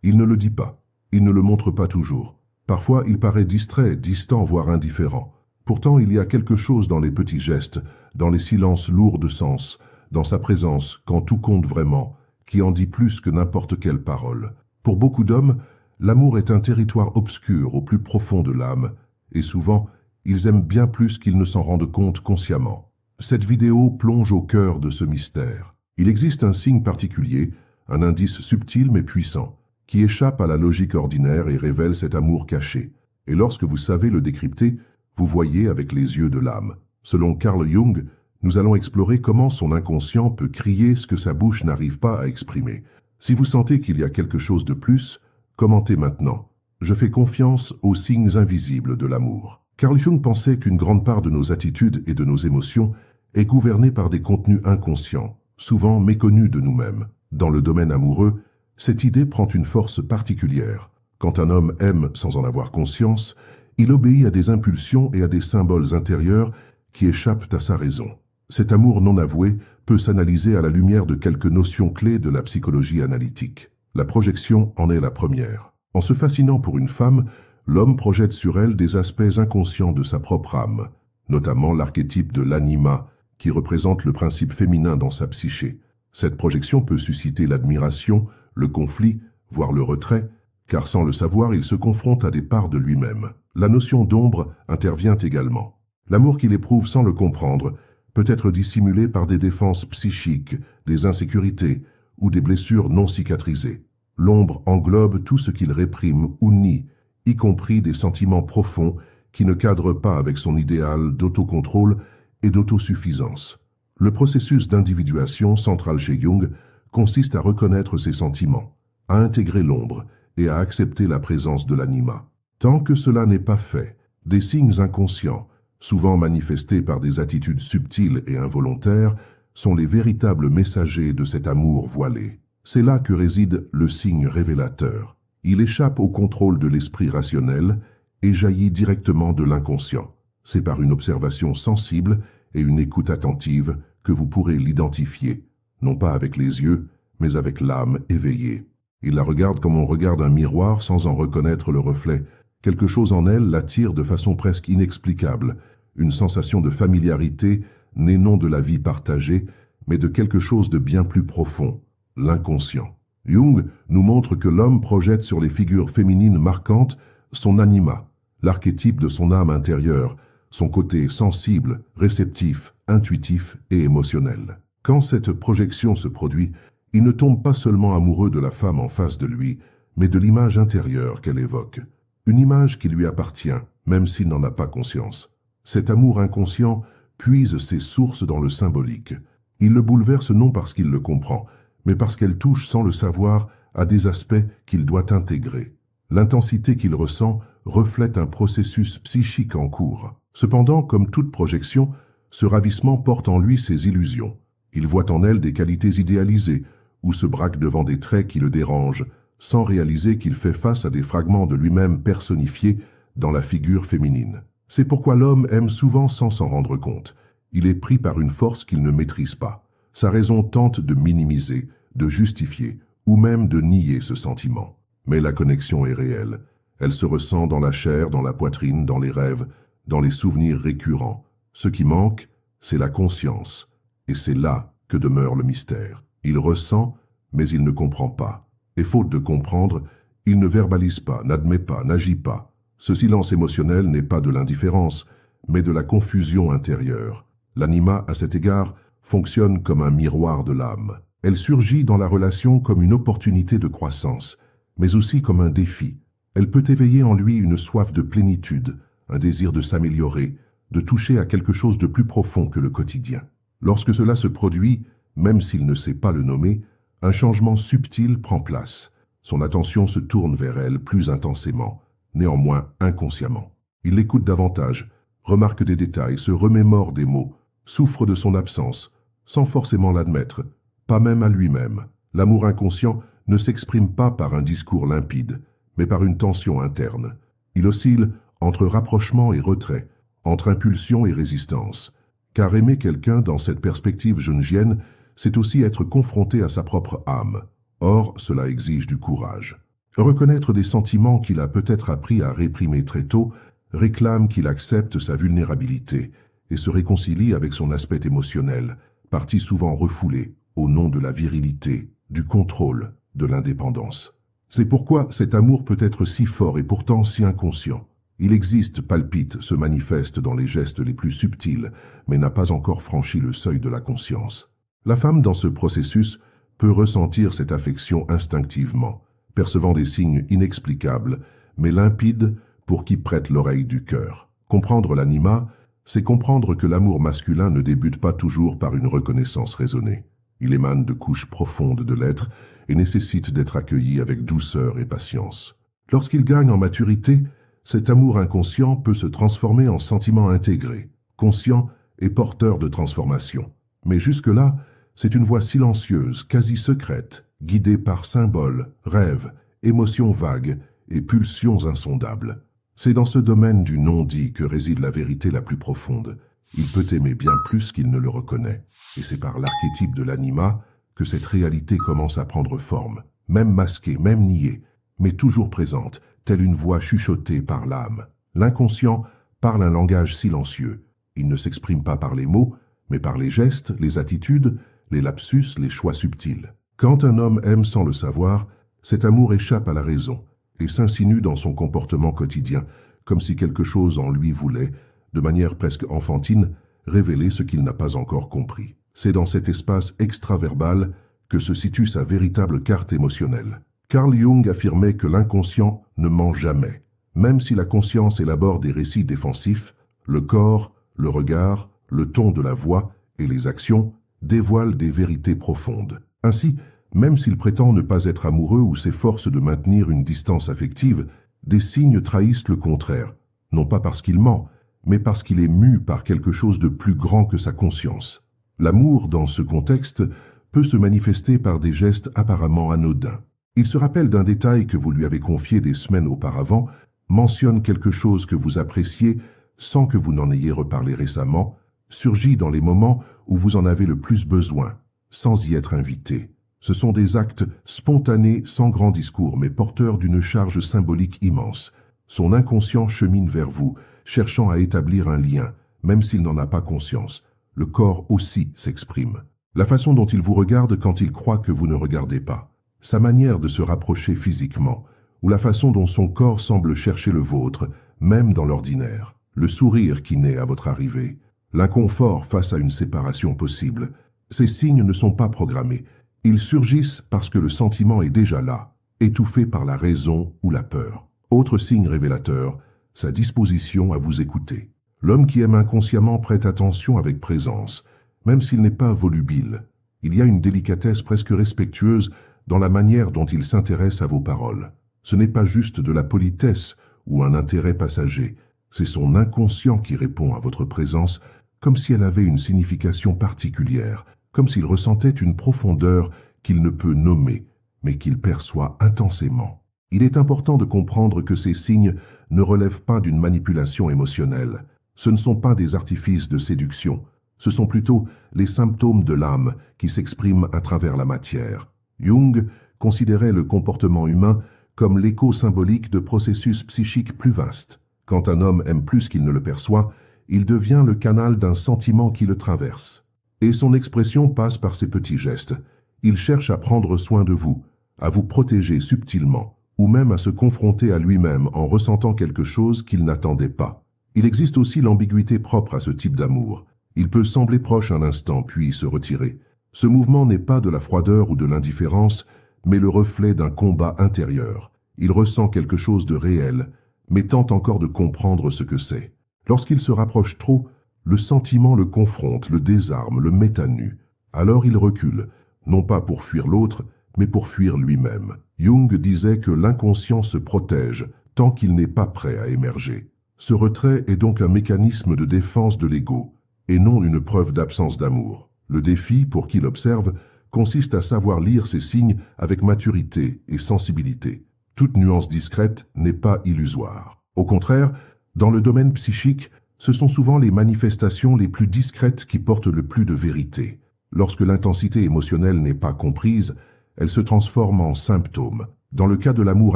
Il ne le dit pas. Il ne le montre pas toujours. Parfois, il paraît distrait, distant, voire indifférent. Pourtant, il y a quelque chose dans les petits gestes, dans les silences lourds de sens, dans sa présence, quand tout compte vraiment, qui en dit plus que n'importe quelle parole. Pour beaucoup d'hommes, l'amour est un territoire obscur au plus profond de l'âme, et souvent, ils aiment bien plus qu'ils ne s'en rendent compte consciemment. Cette vidéo plonge au cœur de ce mystère. Il existe un signe particulier, un indice subtil mais puissant, qui échappe à la logique ordinaire et révèle cet amour caché. Et lorsque vous savez le décrypter, vous voyez avec les yeux de l'âme. Selon Carl Jung, nous allons explorer comment son inconscient peut crier ce que sa bouche n'arrive pas à exprimer. Si vous sentez qu'il y a quelque chose de plus, commentez maintenant. Je fais confiance aux signes invisibles de l'amour. Carl Jung pensait qu'une grande part de nos attitudes et de nos émotions est gouvernée par des contenus inconscients, souvent méconnus de nous-mêmes. Dans le domaine amoureux, cette idée prend une force particulière. Quand un homme aime sans en avoir conscience, il obéit à des impulsions et à des symboles intérieurs qui échappent à sa raison. Cet amour non avoué peut s'analyser à la lumière de quelques notions clés de la psychologie analytique. La projection en est la première. En se fascinant pour une femme, l'homme projette sur elle des aspects inconscients de sa propre âme, notamment l'archétype de l'anima, qui représente le principe féminin dans sa psyché. Cette projection peut susciter l'admiration, le conflit, voire le retrait, car sans le savoir, il se confronte à des parts de lui-même. La notion d'ombre intervient également. L'amour qu'il éprouve sans le comprendre peut être dissimulé par des défenses psychiques, des insécurités ou des blessures non cicatrisées. L'ombre englobe tout ce qu'il réprime ou nie, y compris des sentiments profonds qui ne cadrent pas avec son idéal d'autocontrôle et d'autosuffisance. Le processus d'individuation central chez Jung consiste à reconnaître ses sentiments, à intégrer l'ombre et à accepter la présence de l'anima. Tant que cela n'est pas fait, des signes inconscients, souvent manifestés par des attitudes subtiles et involontaires, sont les véritables messagers de cet amour voilé. C'est là que réside le signe révélateur. Il échappe au contrôle de l'esprit rationnel et jaillit directement de l'inconscient. C'est par une observation sensible et une écoute attentive que vous pourrez l'identifier, non pas avec les yeux, mais avec l'âme éveillée. Il la regarde comme on regarde un miroir sans en reconnaître le reflet. Quelque chose en elle l'attire de façon presque inexplicable, une sensation de familiarité née non de la vie partagée, mais de quelque chose de bien plus profond, l'inconscient. Jung nous montre que l'homme projette sur les figures féminines marquantes son anima, l'archétype de son âme intérieure, son côté sensible, réceptif, intuitif et émotionnel. Quand cette projection se produit, il ne tombe pas seulement amoureux de la femme en face de lui, mais de l'image intérieure qu'elle évoque. Une image qui lui appartient, même s'il n'en a pas conscience. Cet amour inconscient puise ses sources dans le symbolique. Il le bouleverse non parce qu'il le comprend, mais parce qu'elle touche sans le savoir à des aspects qu'il doit intégrer. L'intensité qu'il ressent reflète un processus psychique en cours. Cependant, comme toute projection, ce ravissement porte en lui ses illusions. Il voit en elle des qualités idéalisées, ou se braque devant des traits qui le dérangent, sans réaliser qu'il fait face à des fragments de lui-même personnifiés dans la figure féminine. C'est pourquoi l'homme aime souvent sans s'en rendre compte. Il est pris par une force qu'il ne maîtrise pas. Sa raison tente de minimiser, de justifier, ou même de nier ce sentiment. Mais la connexion est réelle. Elle se ressent dans la chair, dans la poitrine, dans les rêves, dans les souvenirs récurrents. Ce qui manque, c'est la conscience. Et c'est là que demeure le mystère. Il ressent, mais il ne comprend pas. Et faute de comprendre, il ne verbalise pas, n'admet pas, n'agit pas. Ce silence émotionnel n'est pas de l'indifférence, mais de la confusion intérieure. L'anima, à cet égard, fonctionne comme un miroir de l'âme. Elle surgit dans la relation comme une opportunité de croissance, mais aussi comme un défi. Elle peut éveiller en lui une soif de plénitude, un désir de s'améliorer, de toucher à quelque chose de plus profond que le quotidien. Lorsque cela se produit, même s'il ne sait pas le nommer, un changement subtil prend place. Son attention se tourne vers elle plus intensément, néanmoins inconsciemment. Il l'écoute davantage, remarque des détails, se remémore des mots, souffre de son absence, sans forcément l'admettre, pas même à lui-même. L'amour inconscient ne s'exprime pas par un discours limpide, mais par une tension interne. Il oscille entre rapprochement et retrait, entre impulsion et résistance. Car aimer quelqu'un dans cette perspective jungienne, c'est aussi être confronté à sa propre âme. Or, cela exige du courage. Reconnaître des sentiments qu'il a peut-être appris à réprimer très tôt réclame qu'il accepte sa vulnérabilité et se réconcilie avec son aspect émotionnel, partie souvent refoulée au nom de la virilité, du contrôle, de l'indépendance. C'est pourquoi cet amour peut être si fort et pourtant si inconscient. Il existe, palpite, se manifeste dans les gestes les plus subtils, mais n'a pas encore franchi le seuil de la conscience. La femme, dans ce processus, peut ressentir cette affection instinctivement, percevant des signes inexplicables, mais limpides pour qui prête l'oreille du cœur. Comprendre l'anima, c'est comprendre que l'amour masculin ne débute pas toujours par une reconnaissance raisonnée. Il émane de couches profondes de l'être et nécessite d'être accueilli avec douceur et patience. Lorsqu'il gagne en maturité, cet amour inconscient peut se transformer en sentiment intégré, conscient et porteur de transformation. Mais jusque-là, c'est une voie silencieuse, quasi secrète, guidée par symboles, rêves, émotions vagues et pulsions insondables. C'est dans ce domaine du non-dit que réside la vérité la plus profonde. Il peut aimer bien plus qu'il ne le reconnaît. Et c'est par l'archétype de l'anima que cette réalité commence à prendre forme, même masquée, même niée, mais toujours présente, telle une voix chuchotée par l'âme. L'inconscient parle un langage silencieux. Il ne s'exprime pas par les mots, mais par les gestes, les attitudes, les lapsus, les choix subtils. Quand un homme aime sans le savoir, cet amour échappe à la raison et s'insinue dans son comportement quotidien, comme si quelque chose en lui voulait, de manière presque enfantine, révéler ce qu'il n'a pas encore compris. C'est dans cet espace extraverbal que se situe sa véritable carte émotionnelle. Carl Jung affirmait que l'inconscient ne ment jamais. Même si la conscience élabore des récits défensifs, le corps, le regard, le ton de la voix et les actions dévoilent des vérités profondes. Ainsi, même s'il prétend ne pas être amoureux ou s'efforce de maintenir une distance affective, des signes trahissent le contraire, non pas parce qu'il ment, mais parce qu'il est mu par quelque chose de plus grand que sa conscience. L'amour, dans ce contexte, peut se manifester par des gestes apparemment anodins. Il se rappelle d'un détail que vous lui avez confié des semaines auparavant, mentionne quelque chose que vous appréciez sans que vous n'en ayez reparlé récemment, surgit dans les moments où vous en avez le plus besoin, sans y être invité. Ce sont des actes spontanés, sans grand discours, mais porteurs d'une charge symbolique immense. Son inconscient chemine vers vous, cherchant à établir un lien, même s'il n'en a pas conscience. Le corps aussi s'exprime. La façon dont il vous regarde quand il croit que vous ne regardez pas. Sa manière de se rapprocher physiquement, ou la façon dont son corps semble chercher le vôtre, même dans l'ordinaire. Le sourire qui naît à votre arrivée. L'inconfort face à une séparation possible. Ces signes ne sont pas programmés. Ils surgissent parce que le sentiment est déjà là, étouffé par la raison ou la peur. Autre signe révélateur, sa disposition à vous écouter. L'homme qui aime inconsciemment prête attention avec présence, même s'il n'est pas volubile. Il y a une délicatesse presque respectueuse dans la manière dont il s'intéresse à vos paroles. Ce n'est pas juste de la politesse ou un intérêt passager, c'est son inconscient qui répond à votre présence comme si elle avait une signification particulière, comme s'il ressentait une profondeur qu'il ne peut nommer, mais qu'il perçoit intensément. Il est important de comprendre que ces signes ne relèvent pas d'une manipulation émotionnelle. Ce ne sont pas des artifices de séduction, ce sont plutôt les symptômes de l'âme qui s'expriment à travers la matière. Jung considérait le comportement humain comme l'écho symbolique de processus psychiques plus vastes. Quand un homme aime plus qu'il ne le perçoit, il devient le canal d'un sentiment qui le traverse. Et son expression passe par ces petits gestes. Il cherche à prendre soin de vous, à vous protéger subtilement, ou même à se confronter à lui-même en ressentant quelque chose qu'il n'attendait pas. Il existe aussi l'ambiguïté propre à ce type d'amour. Il peut sembler proche un instant, puis se retirer. Ce mouvement n'est pas de la froideur ou de l'indifférence, mais le reflet d'un combat intérieur. Il ressent quelque chose de réel, mais tente encore de comprendre ce que c'est. Lorsqu'il se rapproche trop, le sentiment le confronte, le désarme, le met à nu. Alors il recule, non pas pour fuir l'autre, mais pour fuir lui-même. Jung disait que l'inconscient se protège tant qu'il n'est pas prêt à émerger. Ce retrait est donc un mécanisme de défense de l'ego, et non une preuve d'absence d'amour. Le défi, pour qui l'observe, consiste à savoir lire ces signes avec maturité et sensibilité. Toute nuance discrète n'est pas illusoire. Au contraire, dans le domaine psychique, ce sont souvent les manifestations les plus discrètes qui portent le plus de vérité. Lorsque l'intensité émotionnelle n'est pas comprise, elle se transforme en symptôme. Dans le cas de l'amour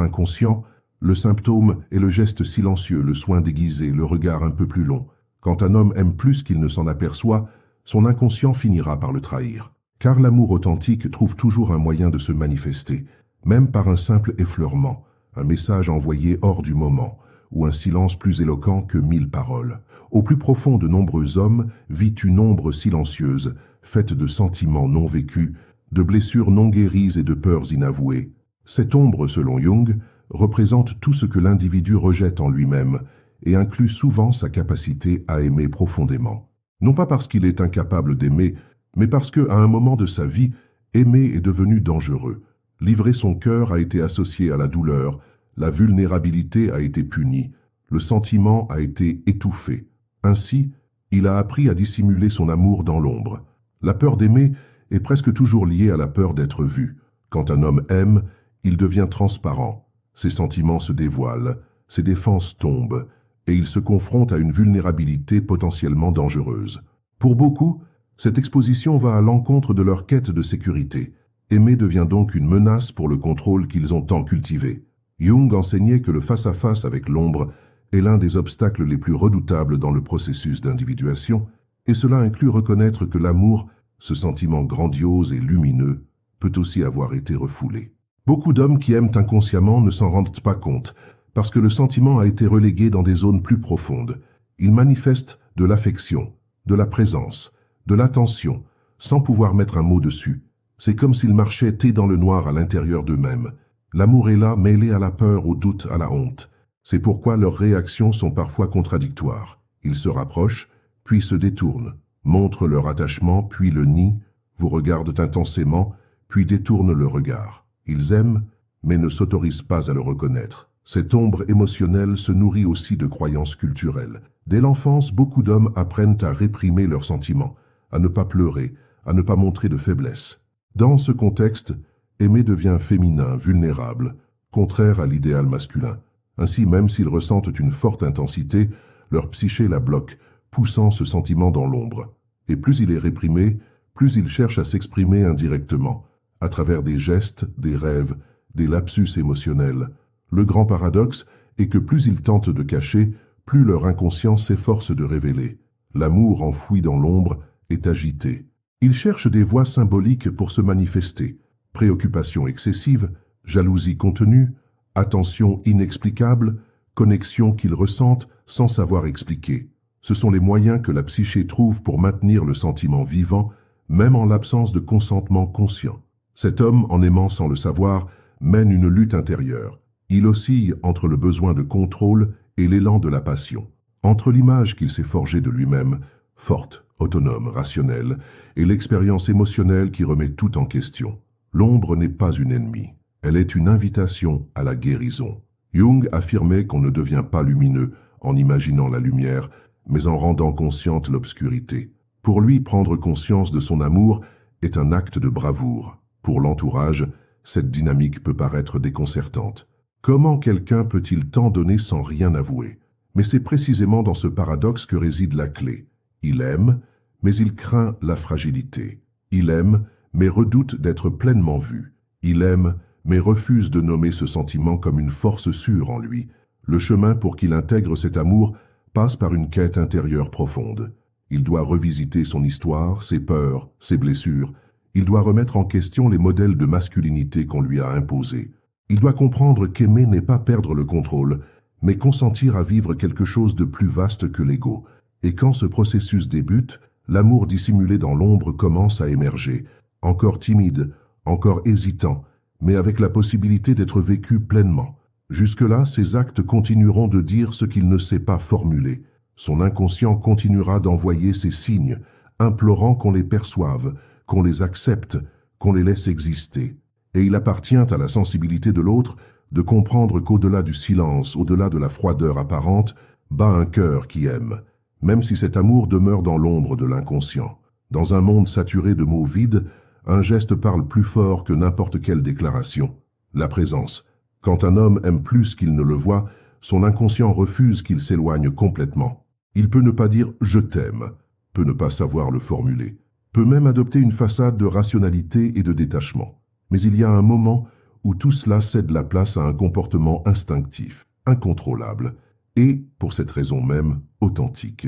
inconscient, le symptôme est le geste silencieux, le soin déguisé, le regard un peu plus long. Quand un homme aime plus qu'il ne s'en aperçoit, son inconscient finira par le trahir. Car l'amour authentique trouve toujours un moyen de se manifester, même par un simple effleurement, un message envoyé hors du moment, ou un silence plus éloquent que 1000 paroles. Au plus profond de nombreux hommes vit une ombre silencieuse, faite de sentiments non vécus, de blessures non guéries et de peurs inavouées. Cette ombre, selon Jung, représente tout ce que l'individu rejette en lui-même et inclut souvent sa capacité à aimer profondément. Non pas parce qu'il est incapable d'aimer, mais parce que, à un moment de sa vie, aimer est devenu dangereux. Livrer son cœur a été associé à la douleur, la vulnérabilité a été punie, le sentiment a été étouffé. Ainsi, il a appris à dissimuler son amour dans l'ombre. La peur d'aimer est presque toujours liée à la peur d'être vu. Quand un homme aime, il devient transparent. Ses sentiments se dévoilent, ses défenses tombent, et il se confronte à une vulnérabilité potentiellement dangereuse. Pour beaucoup, cette exposition va à l'encontre de leur quête de sécurité. Aimer devient donc une menace pour le contrôle qu'ils ont tant cultivé. Jung enseignait que le face-à-face avec l'ombre est l'un des obstacles les plus redoutables dans le processus d'individuation, et cela inclut reconnaître que l'amour, ce sentiment grandiose et lumineux, peut aussi avoir été refoulé. Beaucoup d'hommes qui aiment inconsciemment ne s'en rendent pas compte, parce que le sentiment a été relégué dans des zones plus profondes. Ils manifestent de l'affection, de la présence, de l'attention, sans pouvoir mettre un mot dessus. C'est comme s'ils marchaient tés dans le noir à l'intérieur d'eux-mêmes. L'amour est là, mêlé à la peur, au doute, à la honte. C'est pourquoi leurs réactions sont parfois contradictoires. Ils se rapprochent, puis se détournent, montrent leur attachement, puis le nient, vous regardent intensément, puis détournent le regard. Ils aiment, mais ne s'autorisent pas à le reconnaître. Cette ombre émotionnelle se nourrit aussi de croyances culturelles. Dès l'enfance, beaucoup d'hommes apprennent à réprimer leurs sentiments, à ne pas pleurer, à ne pas montrer de faiblesse. Dans ce contexte, aimer devient féminin, vulnérable, contraire à l'idéal masculin. Ainsi, même s'ils ressentent une forte intensité, leur psyché la bloque, poussant ce sentiment dans l'ombre. Et plus il est réprimé, plus il cherche à s'exprimer indirectement, à travers des gestes, des rêves, des lapsus émotionnels. Le grand paradoxe est que plus ils tentent de cacher, plus leur inconscient s'efforce de révéler. L'amour enfoui dans l'ombre est agité. Ils cherchent des voies symboliques pour se manifester. Préoccupation excessive, jalousie contenue, attention inexplicable, connexion qu'ils ressentent sans savoir expliquer. Ce sont les moyens que la psyché trouve pour maintenir le sentiment vivant, même en l'absence de consentement conscient. Cet homme, en aimant sans le savoir, mène une lutte intérieure. Il oscille entre le besoin de contrôle et l'élan de la passion, entre l'image qu'il s'est forgée de lui-même, forte, autonome, rationnelle, et l'expérience émotionnelle qui remet tout en question. L'ombre n'est pas une ennemie, elle est une invitation à la guérison. Jung affirmait qu'on ne devient pas lumineux en imaginant la lumière, mais en rendant consciente l'obscurité. Pour lui, prendre conscience de son amour est un acte de bravoure. Pour l'entourage, cette dynamique peut paraître déconcertante. Comment quelqu'un peut-il tant donner sans rien avouer? Mais c'est précisément dans ce paradoxe que réside la clé. Il aime, mais il craint la fragilité. Il aime, mais redoute d'être pleinement vu. Il aime, mais refuse de nommer ce sentiment comme une force sûre en lui. Le chemin pour qu'il intègre cet amour passe par une quête intérieure profonde. Il doit revisiter son histoire, ses peurs, ses blessures. Il doit remettre en question les modèles de masculinité qu'on lui a imposés. Il doit comprendre qu'aimer n'est pas perdre le contrôle, mais consentir à vivre quelque chose de plus vaste que l'ego. Et quand ce processus débute, l'amour dissimulé dans l'ombre commence à émerger, encore timide, encore hésitant, mais avec la possibilité d'être vécu pleinement. Jusque-là, ses actes continueront de dire ce qu'il ne sait pas formuler. Son inconscient continuera d'envoyer ses signes, implorant qu'on les perçoive, qu'on les accepte, qu'on les laisse exister. Et il appartient à la sensibilité de l'autre de comprendre qu'au-delà du silence, au-delà de la froideur apparente, bat un cœur qui aime, même si cet amour demeure dans l'ombre de l'inconscient. Dans un monde saturé de mots vides, un geste parle plus fort que n'importe quelle déclaration. La présence. Quand un homme aime plus qu'il ne le voit, son inconscient refuse qu'il s'éloigne complètement. Il peut ne pas dire « je t'aime », peut ne pas savoir le formuler, peut même adopter une façade de rationalité et de détachement. Mais il y a un moment où tout cela cède la place à un comportement instinctif, incontrôlable, et, pour cette raison même, authentique.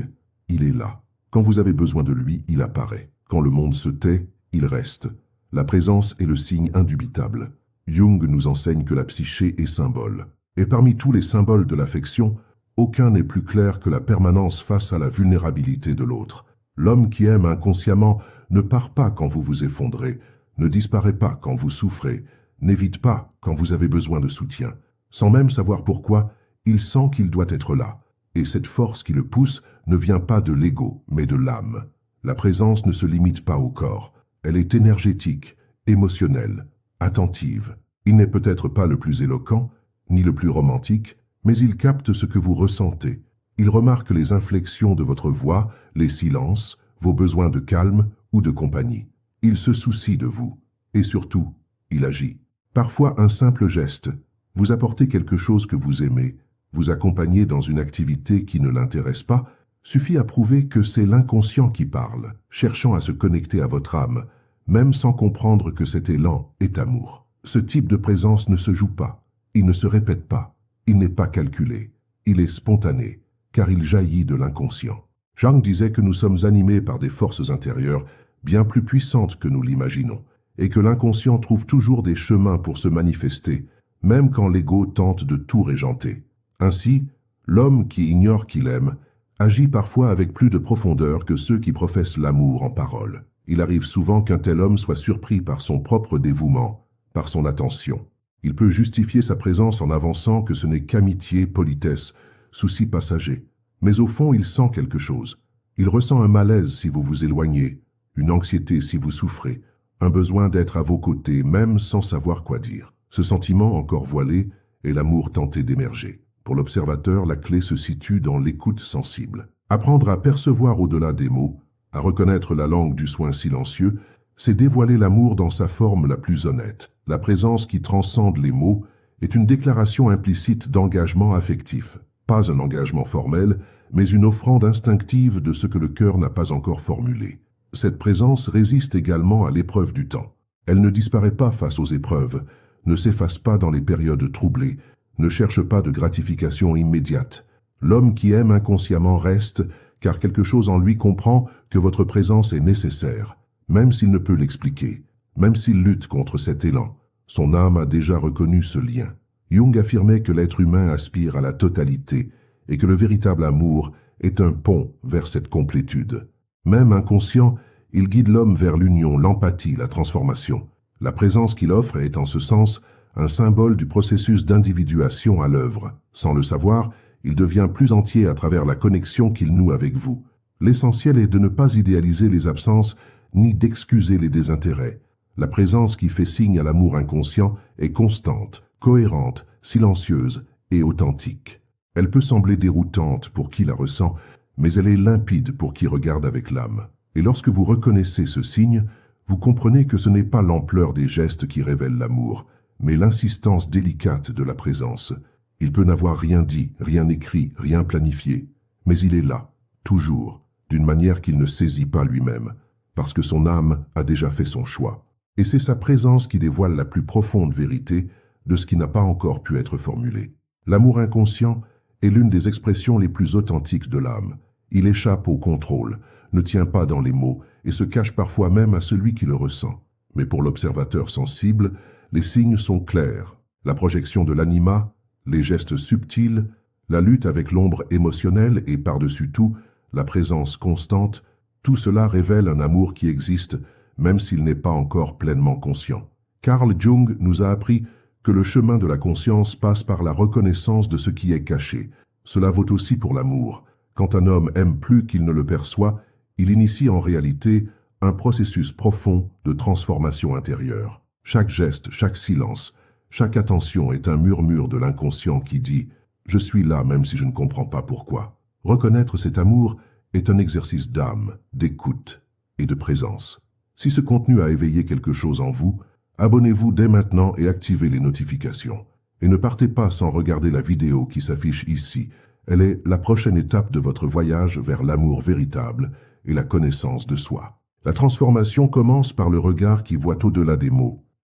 Il est là. Quand vous avez besoin de lui, il apparaît. Quand le monde se tait, il reste. La présence est le signe indubitable. Jung nous enseigne que la psyché est symbole. Et parmi tous les symboles de l'affection, aucun n'est plus clair que la permanence face à la vulnérabilité de l'autre. L'homme qui aime inconsciemment ne part pas quand vous vous effondrez, ne disparaît pas quand vous souffrez, n'évite pas quand vous avez besoin de soutien. Sans même savoir pourquoi, il sent qu'il doit être là. Et cette force qui le pousse ne vient pas de l'ego, mais de l'âme. La présence ne se limite pas au corps. Elle est énergétique, émotionnelle, attentive. Il n'est peut-être pas le plus éloquent, ni le plus romantique, mais il capte ce que vous ressentez. Il remarque les inflexions de votre voix, les silences, vos besoins de calme ou de compagnie. Il se soucie de vous. Et surtout, il agit. Parfois un simple geste. Vous apportez quelque chose que vous aimez, vous accompagner dans une activité qui ne l'intéresse pas, suffit à prouver que c'est l'inconscient qui parle, cherchant à se connecter à votre âme, même sans comprendre que cet élan est amour. Ce type de présence ne se joue pas, il ne se répète pas, il n'est pas calculé, il est spontané, car il jaillit de l'inconscient. Jung disait que nous sommes animés par des forces intérieures bien plus puissantes que nous l'imaginons, et que l'inconscient trouve toujours des chemins pour se manifester, même quand l'ego tente de tout régenter. Ainsi, l'homme qui ignore qu'il aime agit parfois avec plus de profondeur que ceux qui professent l'amour en parole. Il arrive souvent qu'un tel homme soit surpris par son propre dévouement, par son attention. Il peut justifier sa présence en avançant que ce n'est qu'amitié, politesse, souci passager. Mais au fond, il sent quelque chose. Il ressent un malaise si vous vous éloignez, une anxiété si vous souffrez, un besoin d'être à vos côtés, même sans savoir quoi dire. Ce sentiment encore voilé est l'amour tenté d'émerger. Pour l'observateur, la clé se situe dans l'écoute sensible. Apprendre à percevoir au-delà des mots, à reconnaître la langue du soin silencieux, c'est dévoiler l'amour dans sa forme la plus honnête. La présence qui transcende les mots est une déclaration implicite d'engagement affectif. Pas un engagement formel, mais une offrande instinctive de ce que le cœur n'a pas encore formulé. Cette présence résiste également à l'épreuve du temps. Elle ne disparaît pas face aux épreuves, ne s'efface pas dans les périodes troublées, ne cherche pas de gratification immédiate. L'homme qui aime inconsciemment reste, car quelque chose en lui comprend que votre présence est nécessaire, même s'il ne peut l'expliquer, même s'il lutte contre cet élan. Son âme a déjà reconnu ce lien. Jung affirmait que l'être humain aspire à la totalité et que le véritable amour est un pont vers cette complétude. Même inconscient, il guide l'homme vers l'union, l'empathie, la transformation. La présence qu'il offre est en ce sens un symbole du processus d'individuation à l'œuvre. Sans le savoir, il devient plus entier à travers la connexion qu'il noue avec vous. L'essentiel est de ne pas idéaliser les absences ni d'excuser les désintérêts. La présence qui fait signe à l'amour inconscient est constante, cohérente, silencieuse et authentique. Elle peut sembler déroutante pour qui la ressent, mais elle est limpide pour qui regarde avec l'âme. Et lorsque vous reconnaissez ce signe, vous comprenez que ce n'est pas l'ampleur des gestes qui révèle l'amour, mais l'insistance délicate de la présence. Il peut n'avoir rien dit, rien écrit, rien planifié, mais il est là, toujours, d'une manière qu'il ne saisit pas lui-même, parce que son âme a déjà fait son choix. Et c'est sa présence qui dévoile la plus profonde vérité de ce qui n'a pas encore pu être formulé. L'amour inconscient est l'une des expressions les plus authentiques de l'âme. Il échappe au contrôle, ne tient pas dans les mots et se cache parfois même à celui qui le ressent. Mais pour l'observateur sensible, les signes sont clairs. La projection de l'anima, les gestes subtils, la lutte avec l'ombre émotionnelle et par-dessus tout, la présence constante, tout cela révèle un amour qui existe, même s'il n'est pas encore pleinement conscient. Carl Jung nous a appris que le chemin de la conscience passe par la reconnaissance de ce qui est caché. Cela vaut aussi pour l'amour. Quand un homme aime plus qu'il ne le perçoit, il initie en réalité un processus profond de transformation intérieure. Chaque geste, chaque silence, chaque attention est un murmure de l'inconscient qui dit « Je suis là même si je ne comprends pas pourquoi ». Reconnaître cet amour est un exercice d'âme, d'écoute et de présence. Si ce contenu a éveillé quelque chose en vous, abonnez-vous dès maintenant et activez les notifications. Et ne partez pas sans regarder la vidéo qui s'affiche ici. Elle est la prochaine étape de votre voyage vers l'amour véritable et la connaissance de soi. La transformation commence par le regard qui voit au-delà des mots.